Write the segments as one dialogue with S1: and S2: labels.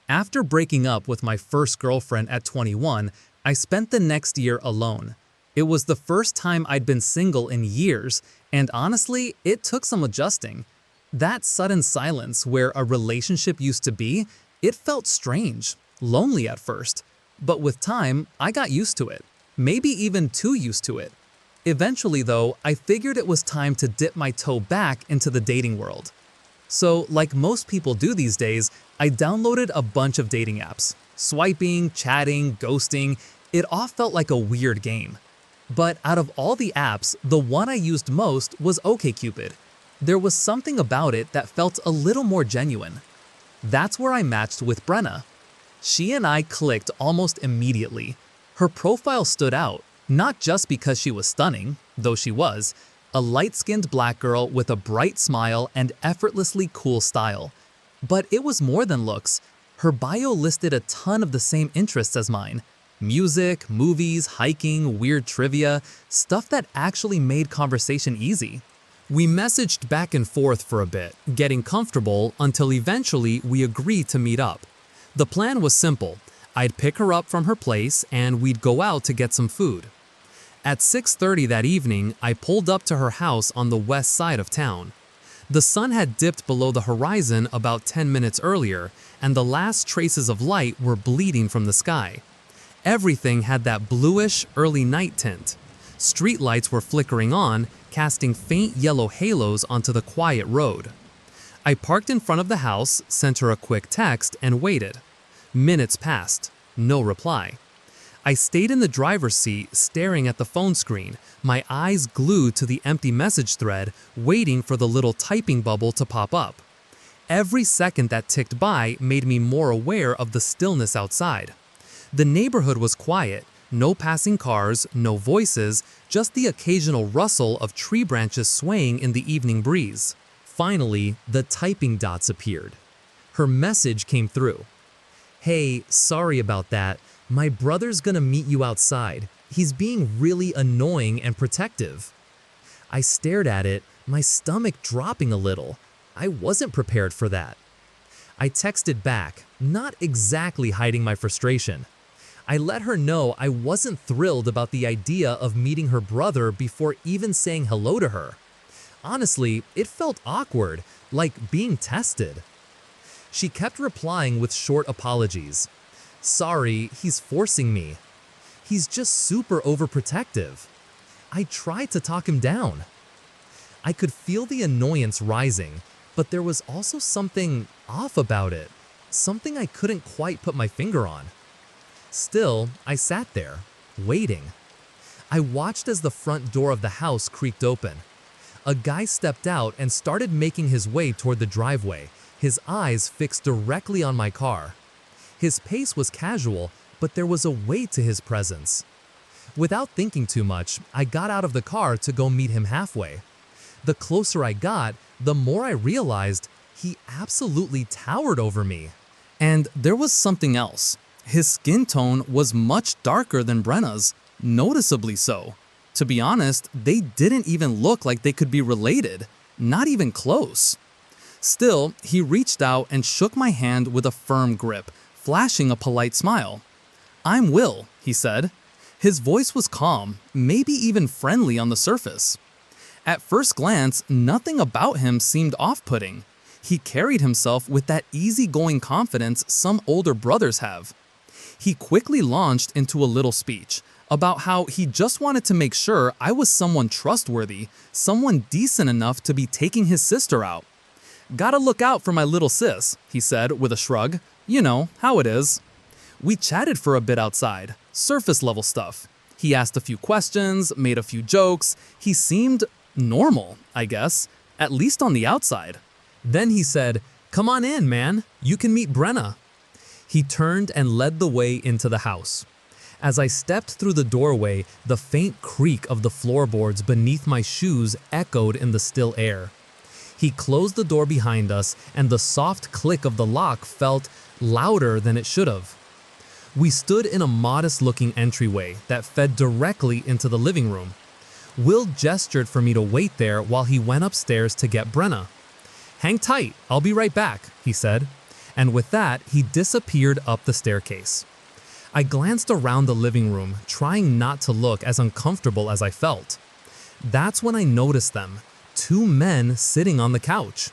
S1: After breaking up with my first girlfriend at 21, I spent the next year alone. It was the first time I'd been single in years, and honestly, it took some adjusting. That sudden silence where a relationship used to be, it felt strange, lonely at first. But with time, I got used to it, maybe even too used to it. Eventually though, I figured it was time to dip my toe back into the dating world. So, like most people do these days, I downloaded a bunch of dating apps. Swiping, chatting, ghosting, it all felt like a weird game. But out of all the apps, the one I used most was OkCupid. There was something about it that felt a little more genuine. That's where I matched with Brenna. She and I clicked almost immediately. Her profile stood out, not just because she was stunning, though she was, a light-skinned black girl with a bright smile and effortlessly cool style. But it was more than looks. Her bio listed a ton of the same interests as mine. Music, movies, hiking, weird trivia, stuff that actually made conversation easy. We messaged back and forth for a bit, getting comfortable until eventually we agreed to meet up. The plan was simple. I'd pick her up from her place and we'd go out to get some food. At 6:30 that evening, I pulled up to her house on the west side of town. The sun had dipped below the horizon about 10 minutes earlier, and the last traces of light were bleeding from the sky. Everything had that bluish, early night tint. Street lights were flickering on, casting faint yellow halos onto the quiet road. I parked in front of the house, sent her a quick text, and waited. Minutes passed. No reply. I stayed in the driver's seat, staring at the phone screen, my eyes glued to the empty message thread, waiting for the little typing bubble to pop up. Every second that ticked by made me more aware of the stillness outside. The neighborhood was quiet, no passing cars, no voices, just the occasional rustle of tree branches swaying in the evening breeze. Finally, the typing dots appeared. Her message came through. "Hey, sorry about that. My brother's gonna meet you outside. He's being really annoying and protective." I stared at it, my stomach dropping a little. I wasn't prepared for that. I texted back, not exactly hiding my frustration. I let her know I wasn't thrilled about the idea of meeting her brother before even saying hello to her. Honestly, it felt awkward, like being tested. She kept replying with short apologies. "Sorry, he's forcing me. He's just super overprotective." I tried to talk him down. I could feel the annoyance rising, but there was also something off about it, something I couldn't quite put my finger on. Still, I sat there, waiting. I watched as the front door of the house creaked open. A guy stepped out and started making his way toward the driveway, his eyes fixed directly on my car. His pace was casual, but there was a weight to his presence. Without thinking too much, I got out of the car to go meet him halfway. The closer I got, the more I realized he absolutely towered over me. And there was something else. His skin tone was much darker than Brenna's, noticeably so. To be honest, they didn't even look like they could be related, not even close. Still, he reached out and shook my hand with a firm grip, flashing a polite smile. "I'm Will," he said. His voice was calm, maybe even friendly on the surface. At first glance, nothing about him seemed off-putting. He carried himself with that easygoing confidence some older brothers have. He quickly launched into a little speech about how he just wanted to make sure I was someone trustworthy, someone decent enough to be taking his sister out. "Gotta look out for my little sis," he said with a shrug. "You know how it is." We chatted for a bit outside, surface level stuff. He asked a few questions, made a few jokes. He seemed normal, I guess, at least on the outside. Then he said, "Come on in, man. You can meet Brenna." He turned and led the way into the house. As I stepped through the doorway, the faint creak of the floorboards beneath my shoes echoed in the still air. He closed the door behind us, and the soft click of the lock felt louder than it should have. We stood in a modest-looking entryway that fed directly into the living room. Will gestured for me to wait there while he went upstairs to get Brenna. "Hang tight, I'll be right back," he said. And with that, he disappeared up the staircase. I glanced around the living room, trying not to look as uncomfortable as I felt. That's when I noticed them, two men sitting on the couch.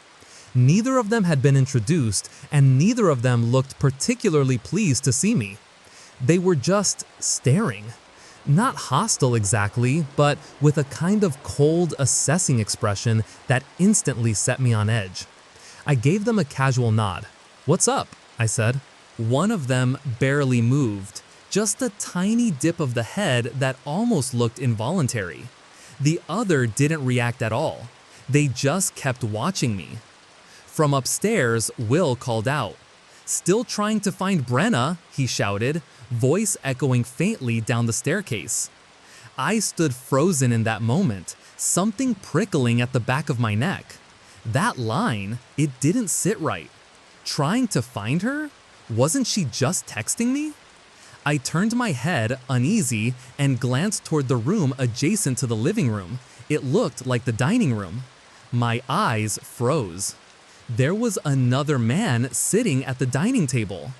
S1: Neither of them had been introduced, and neither of them looked particularly pleased to see me. They were just staring. Not hostile exactly, but with a kind of cold, assessing expression that instantly set me on edge. I gave them a casual nod. "What's up?" I said. One of them barely moved, just a tiny dip of the head that almost looked involuntary. The other didn't react at all. They just kept watching me. From upstairs, Will called out. "Still trying to find Brenna," he shouted, voice echoing faintly down the staircase. I stood frozen in that moment, something prickling at the back of my neck. That line, it didn't sit right. Trying to find her? Wasn't she just texting me? I turned my head, uneasy, and glanced toward the room adjacent to the living room. It looked like the dining room. My eyes froze. There was another man sitting at the dining table.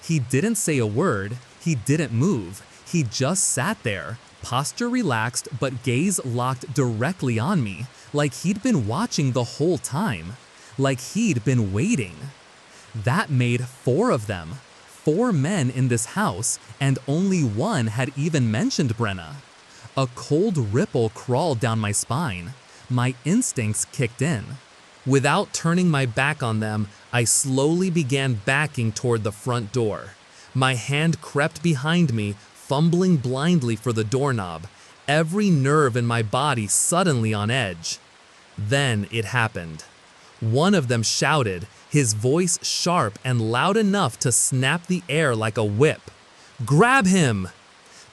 S1: He didn't say a word, he didn't move, he just sat there, posture relaxed but gaze locked directly on me, like he'd been watching the whole time, like he'd been waiting. That made 4 of them. 4 men in this house, and only one had even mentioned Brenna. A cold ripple crawled down my spine. My instincts kicked in. Without turning my back on them, I slowly began backing toward the front door. My hand crept behind me, fumbling blindly for the doorknob, every nerve in my body suddenly on edge. Then it happened. One of them shouted, his voice sharp and loud enough to snap the air like a whip. "Grab him!"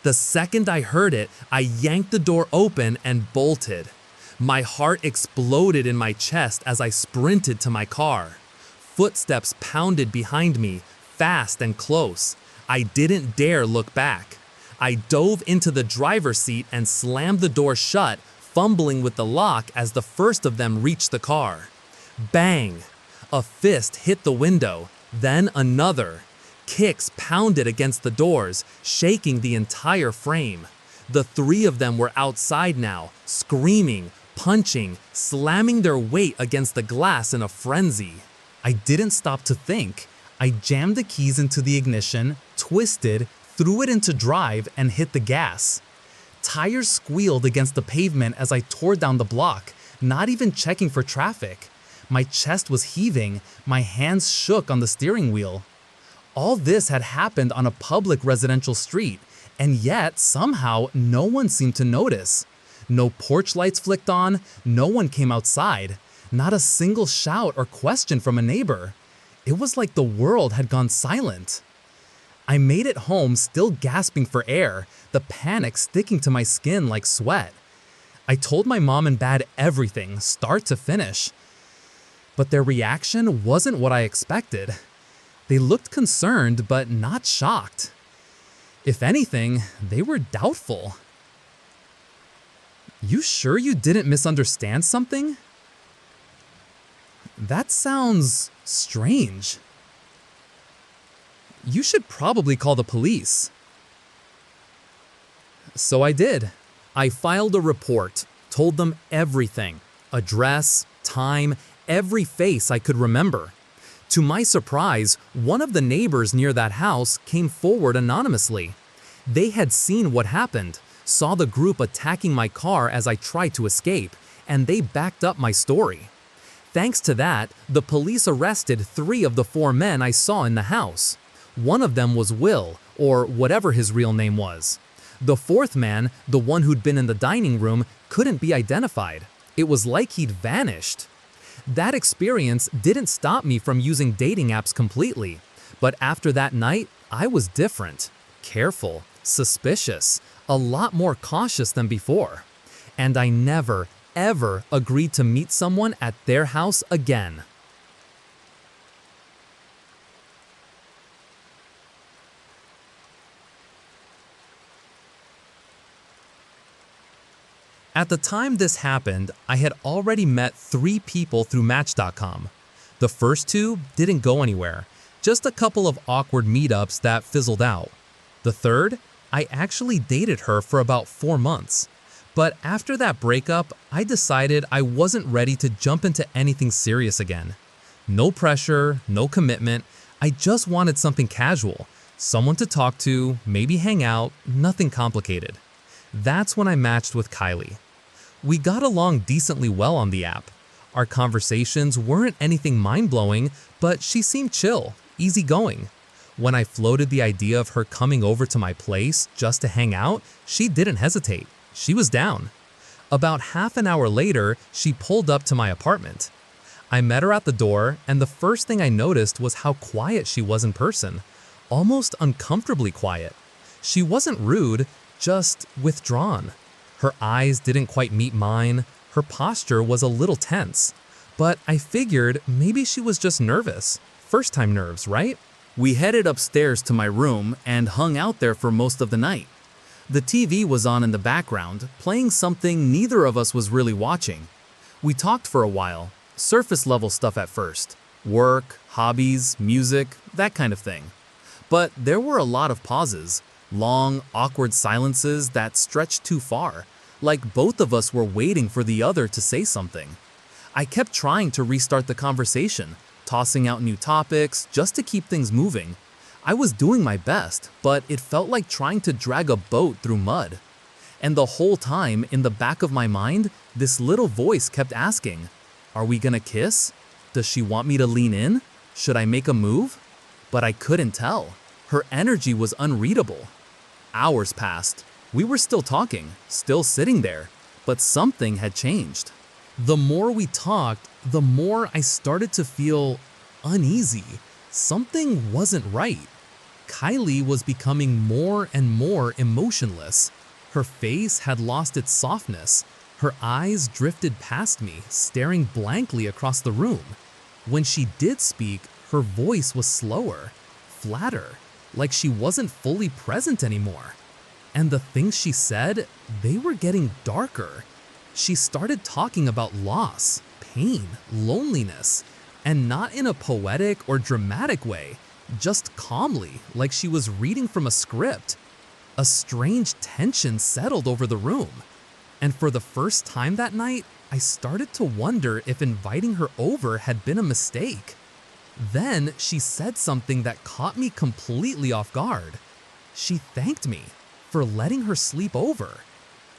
S1: The second I heard it, I yanked the door open and bolted. My heart exploded in my chest as I sprinted to my car. Footsteps pounded behind me, fast and close. I didn't dare look back. I dove into the driver's seat and slammed the door shut, fumbling with the lock as the first of them reached the car. Bang! A fist hit the window, then another. Kicks pounded against the doors, shaking the entire frame. The 3 of them were outside now, screaming, punching, slamming their weight against the glass in a frenzy. I didn't stop to think. I jammed the keys into the ignition, twisted, threw it into drive, and hit the gas. Tires squealed against the pavement as I tore down the block, not even checking for traffic. My chest was heaving, my hands shook on the steering wheel. All this had happened on a public residential street, and yet somehow no one seemed to notice. No porch lights flicked on, no one came outside, not a single shout or question from a neighbor. It was like the world had gone silent. I made it home still gasping for air, the panic sticking to my skin like sweat. I told my mom and dad everything, start to finish. But their reaction wasn't what I expected. They looked concerned, but not shocked. If anything, they were doubtful. "You sure you didn't misunderstand something?" "That sounds strange." "You should probably call the police." So I did. I filed a report, told them everything, address, time, every face I could remember. To my surprise, one of the neighbors near that house came forward anonymously. They had seen what happened, saw the group attacking my car as I tried to escape, and they backed up my story. Thanks to that, the police arrested 3 of the 4 men I saw in the house. One of them was Will, or whatever his real name was. The 4th man, the one who'd been in the dining room, couldn't be identified. It was like he'd vanished. That experience didn't stop me from using dating apps completely, but after that night, I was different, careful, suspicious, a lot more cautious than before. And I never, ever agreed to meet someone at their house again. At the time this happened, I had already met 3 people through Match.com. The first 2 didn't go anywhere, just a couple of awkward meetups that fizzled out. The third, I actually dated her for about 4 months. But after that breakup, I decided I wasn't ready to jump into anything serious again. No pressure, no commitment, I just wanted something casual, someone to talk to, maybe hang out, nothing complicated. That's when I matched with Kylie. We got along decently well on the app. Our conversations weren't anything mind-blowing, but she seemed chill, easygoing. When I floated the idea of her coming over to my place just to hang out, she didn't hesitate. She was down. About half an hour later, she pulled up to my apartment. I met her at the door, and the first thing I noticed was how quiet she was in person. Almost uncomfortably quiet. She wasn't rude, just withdrawn. Her eyes didn't quite meet mine. Her posture was a little tense. But I figured maybe she was just nervous. First-time nerves, right? We headed upstairs to my room and hung out there for most of the night. The TV was on in the background, playing something neither of us was really watching. We talked for a while, surface-level stuff at first. Work, hobbies, music, that kind of thing. But there were a lot of pauses, long, awkward silences that stretched too far, like both of us were waiting for the other to say something. I kept trying to restart the conversation, tossing out new topics just to keep things moving. I was doing my best, but it felt like trying to drag a boat through mud. And the whole time, in the back of my mind, this little voice kept asking, "Are we gonna kiss? Does she want me to lean in? Should I make a move?" But I couldn't tell. Her energy was unreadable. Hours passed. We were still talking, still sitting there, but something had changed. The more we talked, the more I started to feel uneasy. Something wasn't right. Kylie was becoming more and more emotionless. Her face had lost its softness. Her eyes drifted past me, staring blankly across the room. When she did speak, her voice was slower, flatter, like she wasn't fully present anymore. And the things she said, they were getting darker. She started talking about loss, pain, loneliness, and not in a poetic or dramatic way, just calmly, like she was reading from a script. A strange tension settled over the room. And for the first time that night, I started to wonder if inviting her over had been a mistake. Then she said something that caught me completely off guard. She thanked me for letting her sleep over.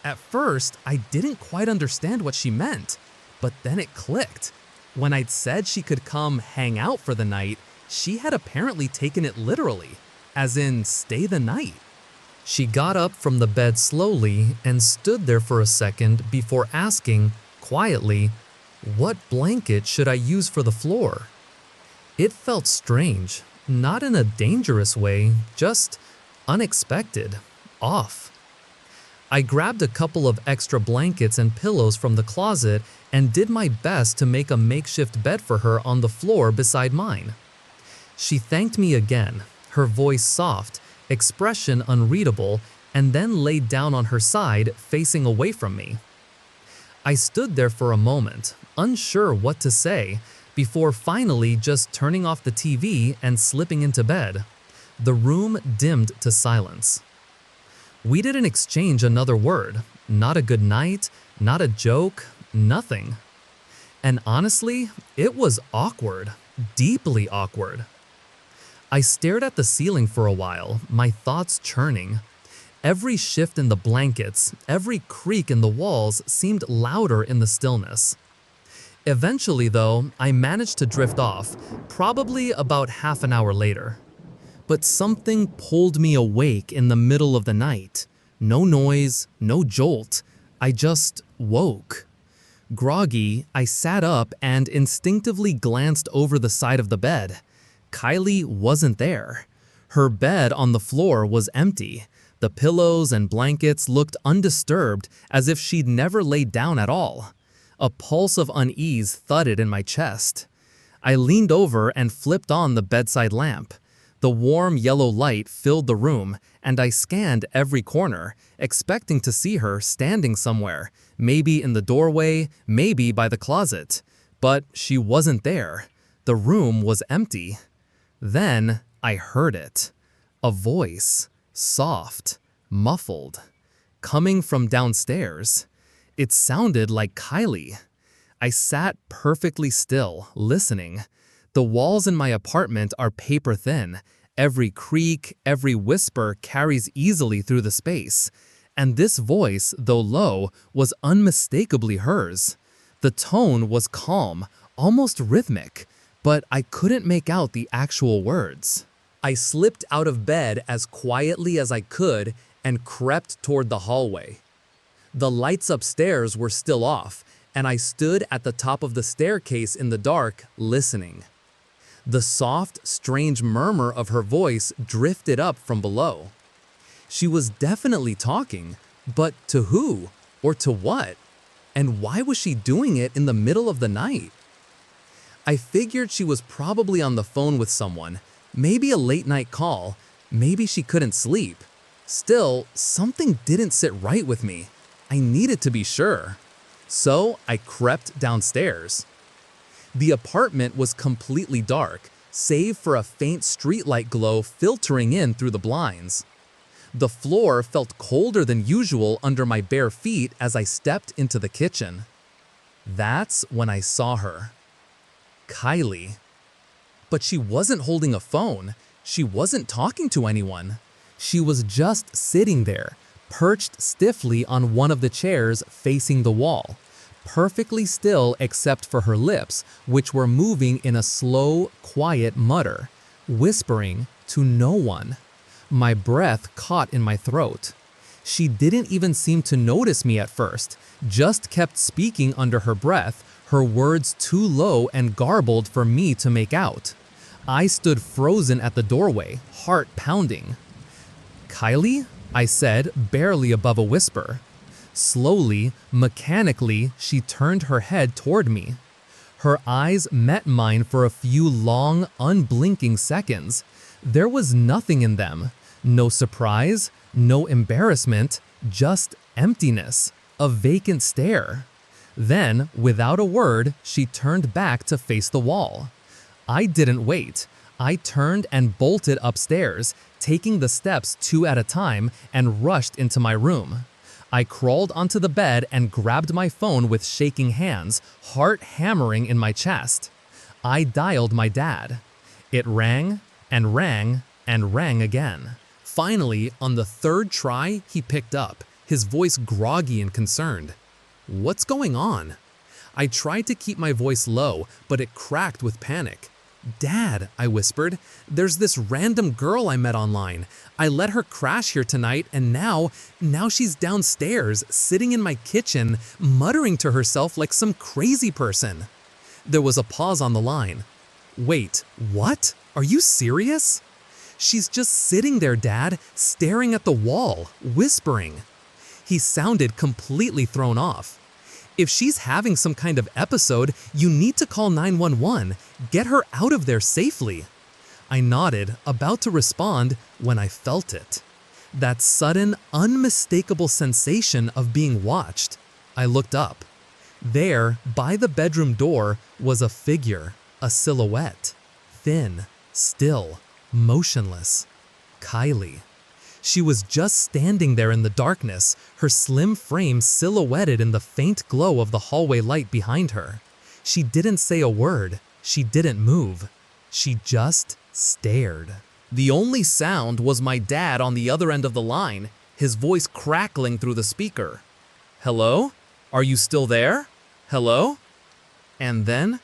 S1: At first, I didn't quite understand what she meant, but then it clicked. When I'd said she could come hang out for the night, she had apparently taken it literally, as in stay the night. She got up from the bed slowly and stood there for a second before asking, quietly, "What blanket should I use for the floor?" It felt strange, not in a dangerous way, just unexpected, off. I grabbed a couple of extra blankets and pillows from the closet and did my best to make a makeshift bed for her on the floor beside mine. She thanked me again, her voice soft, expression unreadable, and then laid down on her side, facing away from me. I stood there for a moment, unsure what to say, before finally just turning off the TV and slipping into bed. The room dimmed to silence. We didn't exchange another word, not a good night, not a joke, nothing. And honestly, it was awkward, deeply awkward. I stared at the ceiling for a while, my thoughts churning. Every shift in the blankets, every creak in the walls seemed louder in the stillness. Eventually, though, I managed to drift off, probably about half an hour later. But something pulled me awake in the middle of the night. No noise, no jolt. I just woke. Groggy, I sat up and instinctively glanced over the side of the bed. Kylie wasn't there. Her bed on the floor was empty. The pillows and blankets looked undisturbed, as if she'd never laid down at all. A pulse of unease thudded in my chest. I leaned over and flipped on the bedside lamp. The warm yellow light filled the room, and I scanned every corner, expecting to see her standing somewhere, maybe in the doorway, maybe by the closet. But she wasn't there. The room was empty. Then I heard it. A voice, soft, muffled, coming from downstairs. It sounded like Kylie. I sat perfectly still, listening. The walls in my apartment are paper thin. Every creak, every whisper carries easily through the space. And this voice, though low, was unmistakably hers. The tone was calm, almost rhythmic, but I couldn't make out the actual words. I slipped out of bed as quietly as I could and crept toward the hallway. The lights upstairs were still off, and I stood at the top of the staircase in the dark, listening. The soft, strange murmur of her voice drifted up from below. She was definitely talking, but to who or to what? And why was she doing it in the middle of the night? I figured she was probably on the phone with someone, maybe a late-night call, maybe she couldn't sleep. Still, something didn't sit right with me. I needed to be sure. So I crept downstairs. The apartment was completely dark, save for a faint streetlight glow filtering in through the blinds. The floor felt colder than usual under my bare feet as I stepped into the kitchen. That's when I saw her. Kylie. But she wasn't holding a phone. She wasn't talking to anyone. She was just sitting there, perched stiffly on one of the chairs facing the wall, perfectly still except for her lips, which were moving in a slow, quiet mutter, whispering to no one. My breath caught in my throat. She didn't even seem to notice me at first, just kept speaking under her breath, her words too low and garbled for me to make out. I stood frozen at the doorway, heart pounding. "Kylie?" I said, barely above a whisper. Slowly, mechanically, she turned her head toward me. Her eyes met mine for a few long, unblinking seconds. There was nothing in them. No surprise, no embarrassment, just emptiness, a vacant stare. Then, without a word, she turned back to face the wall. I didn't wait. I turned and bolted upstairs, taking the steps 2 at a time, and rushed into my room. I crawled onto the bed and grabbed my phone with shaking hands, heart hammering in my chest. I dialed my dad. It rang and rang and rang again. Finally, on the 3rd try, he picked up, his voice groggy and concerned. "What's going on?" I tried to keep my voice low, but it cracked with panic. "Dad," I whispered, "there's this random girl I met online. I let her crash here tonight, and now she's downstairs, sitting in my kitchen, muttering to herself like some crazy person." There was a pause on the line. "Wait, what? Are you serious?" "She's just sitting there, Dad, staring at the wall, whispering." He sounded completely thrown off. "If she's having some kind of episode, you need to call 911. Get her out of there safely." I nodded, about to respond, when I felt it. That sudden, unmistakable sensation of being watched. I looked up. There, by the bedroom door, was a figure, a silhouette. Thin, still, motionless. Kylie. She was just standing there in the darkness, her slim frame silhouetted in the faint glow of the hallway light behind her. She didn't say a word. She didn't move. She just stared. The only sound was my dad on the other end of the line, his voice crackling through the speaker. "Hello? Are you still there? Hello?" And then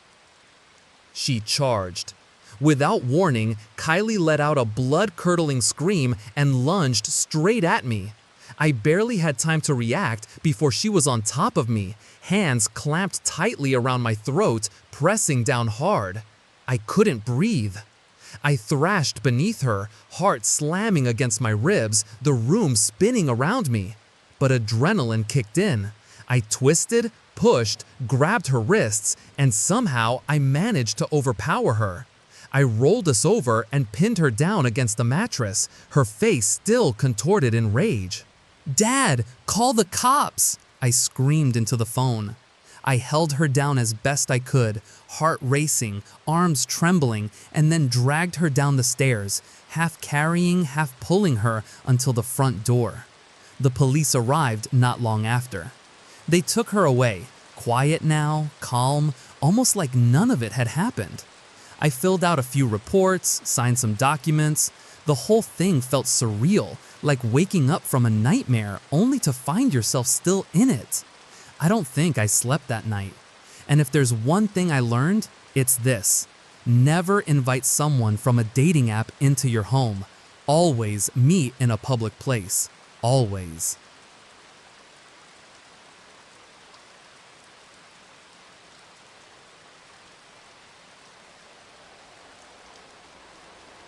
S1: she charged. Without warning, Kylie let out a blood-curdling scream and lunged straight at me. I barely had time to react before she was on top of me, hands clamped tightly around my throat, pressing down hard. I couldn't breathe. I thrashed beneath her, heart slamming against my ribs, the room spinning around me. But adrenaline kicked in. I twisted, pushed, grabbed her wrists, and somehow I managed to overpower her. I rolled us over and pinned her down against the mattress, her face still contorted in rage. "Dad, call the cops!" I screamed into the phone. I held her down as best I could, heart racing, arms trembling, and then dragged her down the stairs, half carrying, half pulling her until the front door. The police arrived not long after. They took her away, quiet now, calm, almost like none of it had happened. I filled out a few reports, signed some documents. The whole thing felt surreal, like waking up from a nightmare only to find yourself still in it. I don't think I slept that night. And if there's one thing I learned, it's this. Never invite someone from a dating app into your home. Always meet in a public place. Always.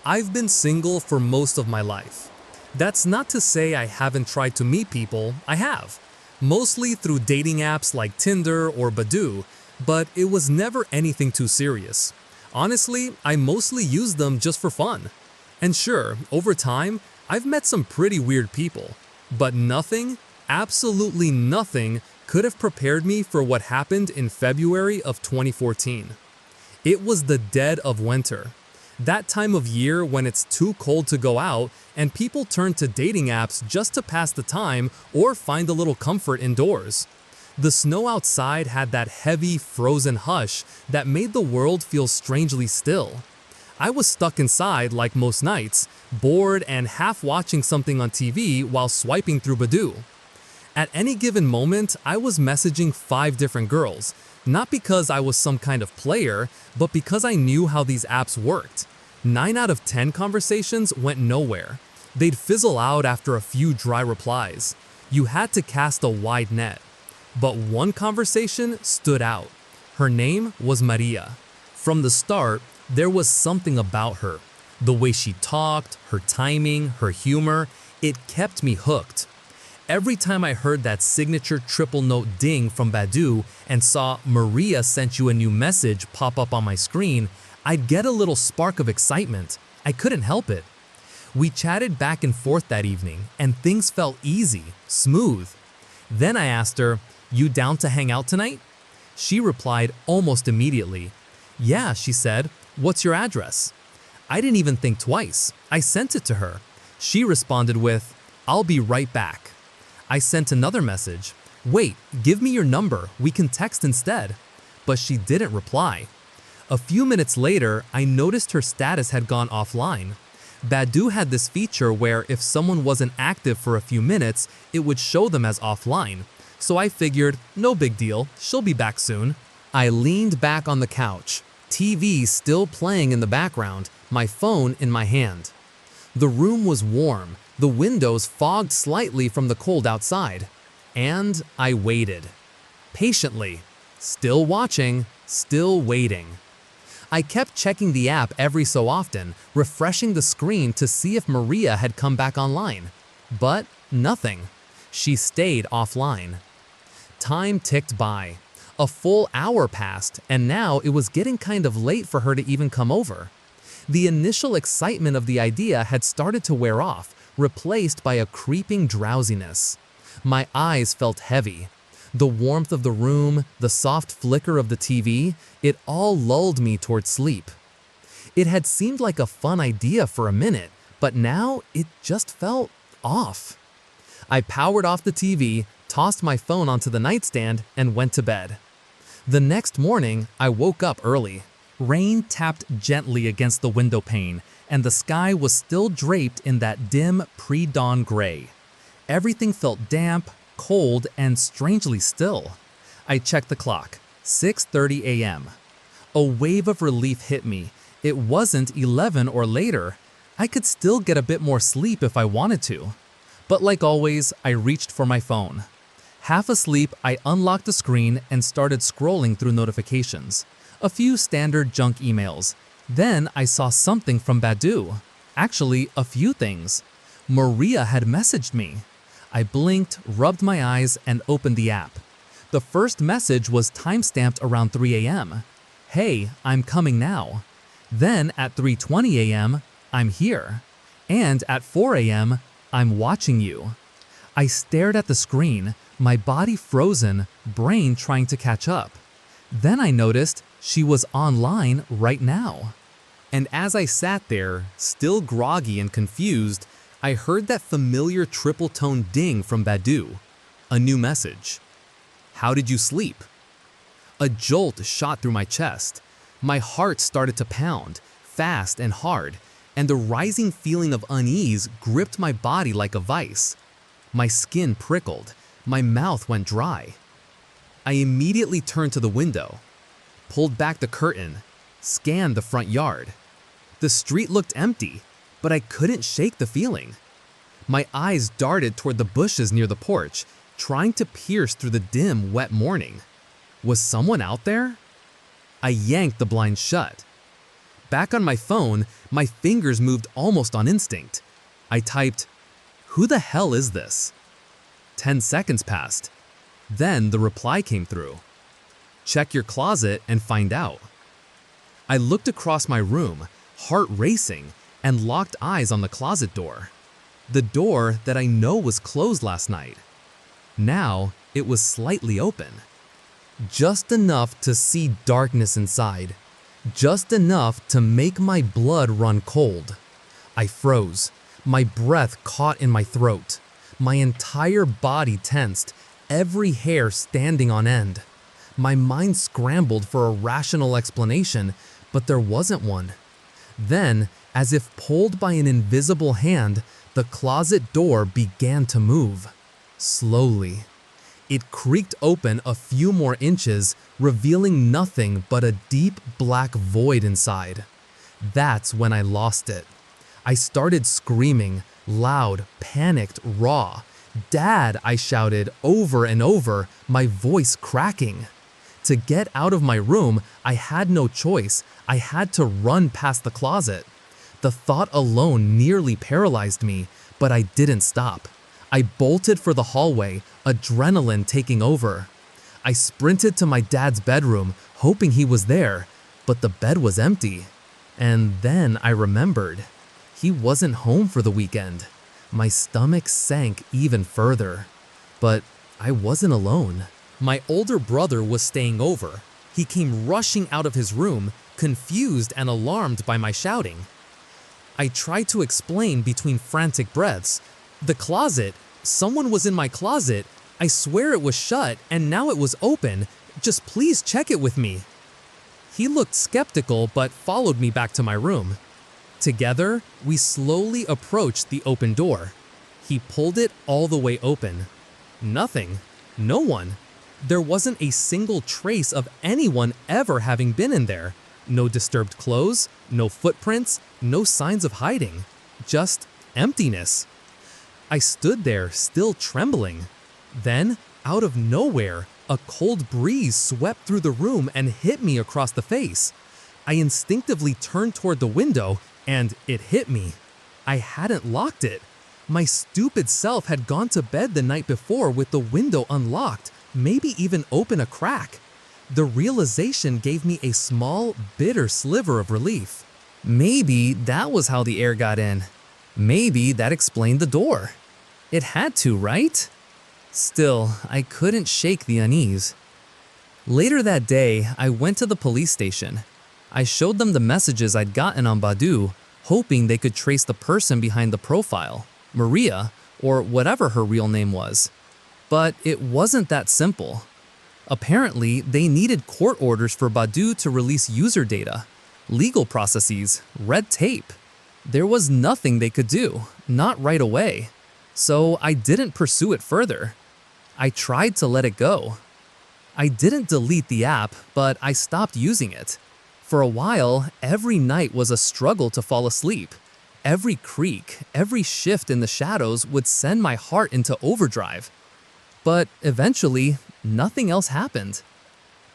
S1: I've been single for most of my life. That's not to say I haven't tried to meet people, I have. Mostly through dating apps like Tinder or Badoo, but it was never anything too serious. Honestly, I mostly used them just for fun. And sure, over time, I've met some pretty weird people, but nothing, absolutely nothing, could have prepared me for what happened in February of 2014. It was the dead of winter. That time of year when it's too cold to go out and people turn to dating apps just to pass the time or find a little comfort indoors. The snow outside had that heavy, frozen hush that made the world feel strangely still. I was stuck inside like most nights, bored and half watching something on TV while swiping through Badoo. At any given moment, I was messaging 5 different girls, not because I was some kind of player, but because I knew how these apps worked. 9 out of 10 conversations went nowhere. They'd fizzle out after a few dry replies. You had to cast a wide net. But one conversation stood out. Her name was Maria. From the start, there was something about her. The way she talked, her timing, her humor, it kept me hooked. Every time I heard that signature triple note ding from Badoo and saw Maria sent you a new message pop up on my screen, I'd get a little spark of excitement. I couldn't help it. We chatted back and forth that evening, and things felt easy, smooth. Then I asked her, "You down to hang out tonight?" She replied almost immediately. "Yeah," she said, "what's your address?" I didn't even think twice. I sent it to her. She responded with, "I'll be right back." I sent another message. "Wait, give me your number, we can text instead." But she didn't reply. A few minutes later, I noticed her status had gone offline. Badoo had this feature where if someone wasn't active for a few minutes, it would show them as offline. So I figured, no big deal, she'll be back soon. I leaned back on the couch, TV still playing in the background, my phone in my hand. The room was warm, the windows fogged slightly from the cold outside. And I waited. Patiently. Still watching, still waiting. I kept checking the app every so often, refreshing the screen to see if Maria had come back online. But nothing. She stayed offline. Time ticked by. A full hour passed, and now it was getting kind of late for her to even come over. The initial excitement of the idea had started to wear off, replaced by a creeping drowsiness. My eyes felt heavy. The warmth of the room, the soft flicker of the TV, it all lulled me toward sleep. It had seemed like a fun idea for a minute, but now it just felt off. I powered off the TV, tossed my phone onto the nightstand, and went to bed. The next morning, I woke up early. Rain tapped gently against the window pane, and the sky was still draped in that dim pre-dawn gray. Everything felt damp, cold, and strangely still. I checked the clock. 6:30 a.m. A wave of relief hit me. It wasn't 11 or later. I could still get a bit more sleep if I wanted to. But like always, I reached for my phone. Half asleep, I unlocked the screen and started scrolling through notifications. A few standard junk emails. Then I saw something from Badoo. Actually, a few things. Maria had messaged me. I blinked, rubbed my eyes, and opened the app. The first message was timestamped around 3 a.m. "Hey, I'm coming now." Then at 3:20 a.m., "I'm here." And at 4 a.m., "I'm watching you." I stared at the screen. My body frozen, brain trying to catch up. Then I noticed she was online right now. And as I sat there, still groggy and confused, I heard that familiar triple-tone ding from Badoo. A new message. How did you sleep? A jolt shot through my chest. My heart started to pound, fast and hard, and the rising feeling of unease gripped my body like a vice. My skin prickled. My mouth went dry. I immediately turned to the window, pulled back the curtain, scanned the front yard. The street looked empty, but I couldn't shake the feeling. My eyes darted toward the bushes near the porch, trying to pierce through the dim, wet morning. Was someone out there? I yanked the blind shut. Back on my phone, my fingers moved almost on instinct. I typed, "Who the hell is this?" 10 seconds passed. Then the reply came through. Check your closet and find out. I looked across my room, heart racing, and locked eyes on the closet door. The door that I know was closed last night. Now it was slightly open. Just enough to see darkness inside. Just enough to make my blood run cold. I froze. My breath caught in my throat. My entire body tensed, every hair standing on end. My mind scrambled for a rational explanation, but there wasn't one. Then, as if pulled by an invisible hand, the closet door began to move. Slowly. It creaked open a few more inches, revealing nothing but a deep black void inside. That's when I lost it. I started screaming, loud, panicked, raw. "Dad!" I shouted over and over, my voice cracking. To get out of my room, I had no choice. I had to run past the closet. The thought alone nearly paralyzed me, but I didn't stop. I bolted for the hallway, adrenaline taking over. I sprinted to my dad's bedroom, hoping he was there, but the bed was empty. And then I remembered. He wasn't home for the weekend. My stomach sank even further. But I wasn't alone. My older brother was staying over. He came rushing out of his room, confused and alarmed by my shouting. I tried to explain between frantic breaths. "The closet. Someone was in my closet. I swear it was shut and now it was open. Just please check it with me." He looked skeptical but followed me back to my room. Together, we slowly approached the open door. He pulled it all the way open. Nothing. No one. There wasn't a single trace of anyone ever having been in there. No disturbed clothes, no footprints, no signs of hiding. Just emptiness. I stood there, still trembling. Then, out of nowhere, a cold breeze swept through the room and hit me across the face. I instinctively turned toward the window, and it hit me. I hadn't locked it. My stupid self had gone to bed the night before with the window unlocked, maybe even open a crack. The realization gave me a small, bitter sliver of relief. Maybe that was how the air got in. Maybe that explained the door. It had to, right? Still, I couldn't shake the unease. Later that day, I went to the police station. I showed them the messages I'd gotten on Badoo, hoping they could trace the person behind the profile, Maria, or whatever her real name was. But it wasn't that simple. Apparently, they needed court orders for Badoo to release user data, legal processes, red tape. There was nothing they could do, not right away. So I didn't pursue it further. I tried to let it go. I didn't delete the app, but I stopped using it. For a while, every night was a struggle to fall asleep. Every creak, every shift in the shadows would send my heart into overdrive. But eventually, nothing else happened.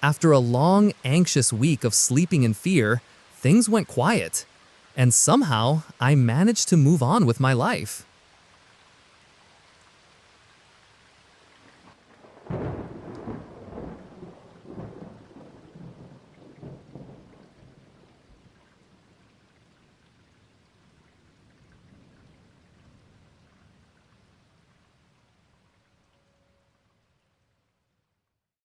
S1: After a long, anxious week of sleeping in fear, things went quiet. And somehow, I managed to move on with my life.